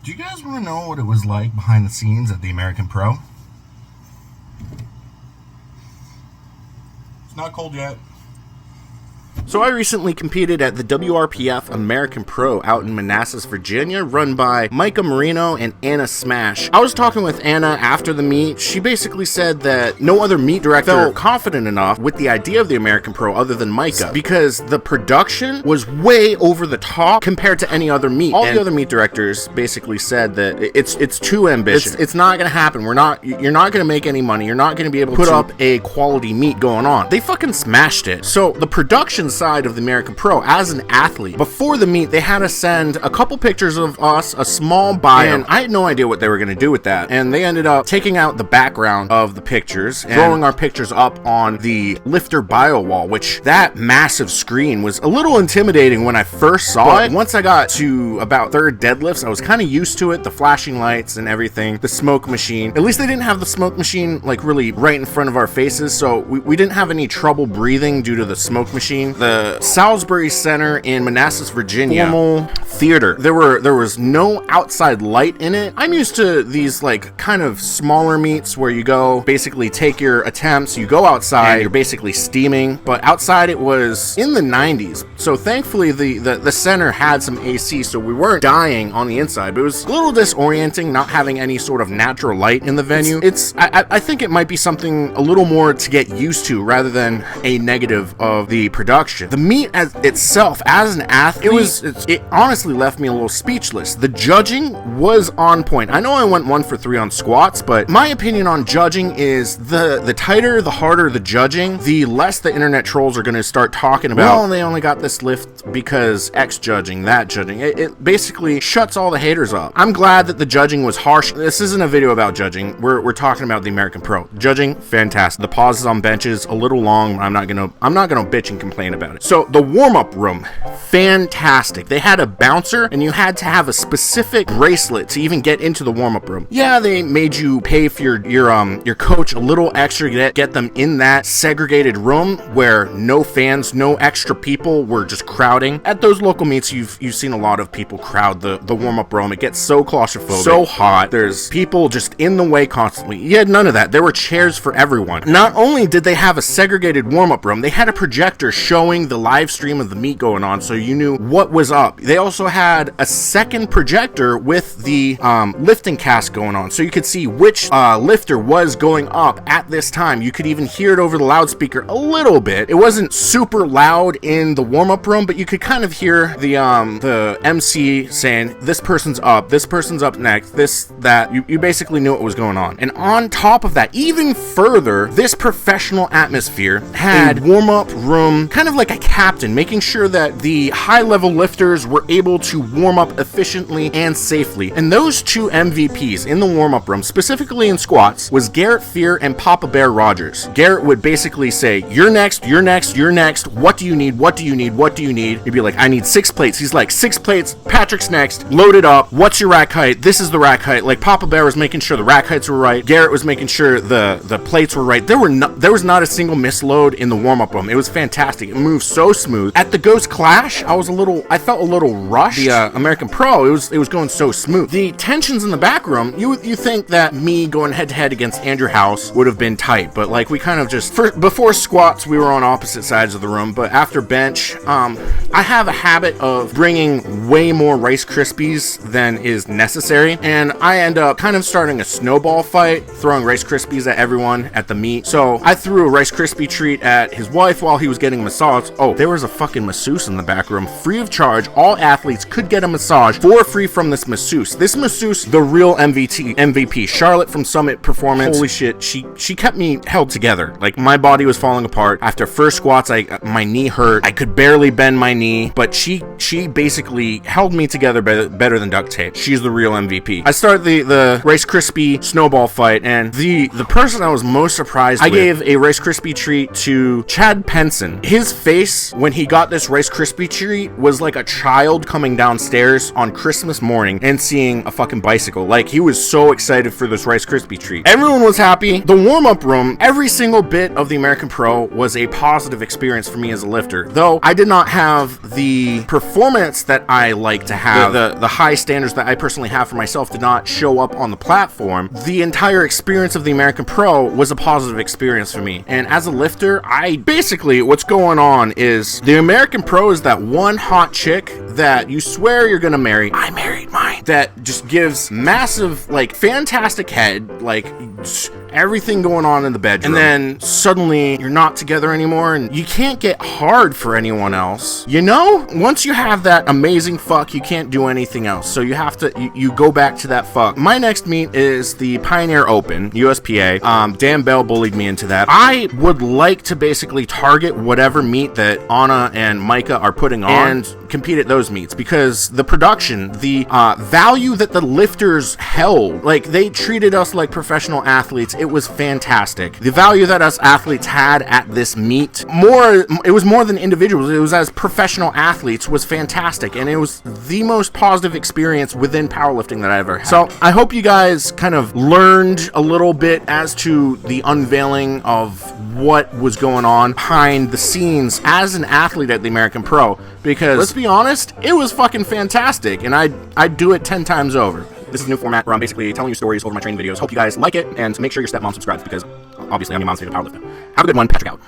Do you guys want to know what it was like behind the scenes at the American Pro? It's not cold yet. So I recently competed at the WRPF American Pro out in Manassas, Virginia, run by Micah Marino and Anna Smash. I was talking with Anna after the meet. She basically said that no other meet director felt confident enough with the idea of the American Pro other than Micah, because the production was way over the top compared to any other meet. All the other meet directors basically said that it's too ambitious. It's not going to happen. You're not going to make any money. You're not going to be able to put up a quality meet going on. They fucking smashed it. So the production side of the American Pro, as an athlete, before the meet, they had to send a couple pictures of us, a small bio, and I had no idea what they were going to do with that. And they ended up taking out the background of the pictures and throwing our pictures up on the lifter bio wall, which that massive screen was a little intimidating when I first saw it. Once I got to about third deadlifts, I was kind of used to it, the flashing lights and everything, the smoke machine. At least they didn't have the smoke machine like really right in front of our faces, so we didn't have any trouble breathing due to the smoke machine. The Salisbury Center in Manassas, Virginia, formal theater. There was no outside light in it. I'm used to these like kind of smaller meets where you go basically take your attempts, you go outside, and you're basically steaming, but outside it was in the 90s. So thankfully the center had some AC, so we weren't dying on the inside, but it was a little disorienting not having any sort of natural light in the venue. I think it might be something a little more to get used to rather than a negative of the production. The meet as itself, as an athlete, it honestly left me a little speechless. The judging was on point. I know I went 1 for 3 on squats, but my opinion on judging is the tighter, the harder the judging, the less the internet trolls are going to start talking about, well, they only got this lift because X judging, that judging. It basically shuts all the haters up. I'm glad that the judging was harsh. This isn't a video about judging. We're talking about the American Pro. Judging, fantastic. The pauses on benches, a little long. I'm not gonna bitch and complain about it. So the warm-up room, fantastic. They had a bouncer and you had to have a specific bracelet to even get into the warm-up room. Yeah, they made you pay for your coach a little extra to get them in that segregated room where no fans, no extra people were just crowding. At those local meets, you've seen a lot of people crowd the warm-up room. It gets so claustrophobic, so hot. There's people just in the way constantly. You had none of that. There were chairs for everyone. Not only did they have a segregated warm-up room, they had a projector showing the live stream of the meet going on, so you knew what was up. They also had a second projector with the lifting cast going on, so you could see which lifter was going up at this time. You could even hear it over the loudspeaker a little bit. It wasn't super loud in the warm-up room, but you could kind of hear the MC saying, this person's up next, this, that. You basically knew what was going on. And on top of that, even further, this professional atmosphere had a warm-up room, kind of like a captain, making sure that the high-level lifters were able to warm up efficiently and safely. And those two MVPs in the warm-up room, specifically in squats, was Garrett Fear and Papa Bear Rogers. Garrett would basically say, you're next, you're next, you're next, what do you need, what do you need, what do you need? He'd be like, I need 6 plates. He's like, 6 plates, Patrick's next, load it up, what's your rack height? This is the rack height. Like, Papa Bear was making sure the rack heights were right, Garrett was making sure the plates were right. There was not a single misload in the warm-up room. It was fantastic. It moved so smooth. At the Ghost Clash, I felt a little rushed. The American Pro, it was going so smooth. The tensions in the back room, you think that me going head-to-head against Andrew House would have been tight, but like we kind of just, before squats, we were on opposite sides of the room, but after bench, I have a habit of bringing way more Rice Krispies than is necessary, and I end up kind of starting a snowball fight, throwing Rice Krispies at everyone at the meet. So I threw a Rice Krispie treat at his wife while he was getting a massage. Oh, there was a fucking masseuse in the back room, free of charge. All athletes could get a massage for free from this masseuse. This masseuse, the real MVP, Charlotte from Summit Performance. Holy shit, she kept me held together. Like, my body was falling apart. After first squats, my knee hurt. I could barely bend my knee, but she basically held me together better than duct tape. She's the real MVP. I started the Rice Krispie snowball fight, and the person I was most surprised with, I gave a Rice Krispie treat to Chad Penson. His face face when he got this Rice Krispie treat was like a child coming downstairs on Christmas morning and seeing a fucking bicycle. Like, he was so excited for this Rice Krispie treat. Everyone was happy. The warm-up room, every single bit of the American Pro was a positive experience for me as a lifter. Though I did not have the performance that I like to have, the high standards that I personally have for myself did not show up on the platform. The entire experience of the American Pro was a positive experience for me. And as a lifter, basically what's going on is the American Pro is that one hot chick that you swear you're gonna marry. I married mine. That just gives massive, like, fantastic head, like, everything going on in the bedroom. And then suddenly you're not together anymore and you can't get hard for anyone else. You know? Once you have that amazing fuck, you can't do anything else. So you have to, you go back to that fuck. My next meet is the Pioneer Open, USPA. Dan Bell bullied me into that. I would like to basically target whatever meet that Anna and Micah are putting on and compete at those meets, because the production, the value that the lifters held, like, they treated us like professional athletes. It was fantastic. The value that us athletes had at this meet, it was more than individuals, it was as professional athletes, was fantastic, and it was the most positive experience within powerlifting that I ever had. So I hope you guys kind of learned a little bit as to the unveiling of what was going on behind the scenes as an athlete at the American Pro, because let's be honest, it was fucking fantastic, and I'd do it 10 times over. This is a new format where I'm basically telling you stories over my training videos. Hope you guys like it, and make sure your stepmom subscribes, because obviously I'm your mom's favorite powerlifter. Have a good one. Patrick out.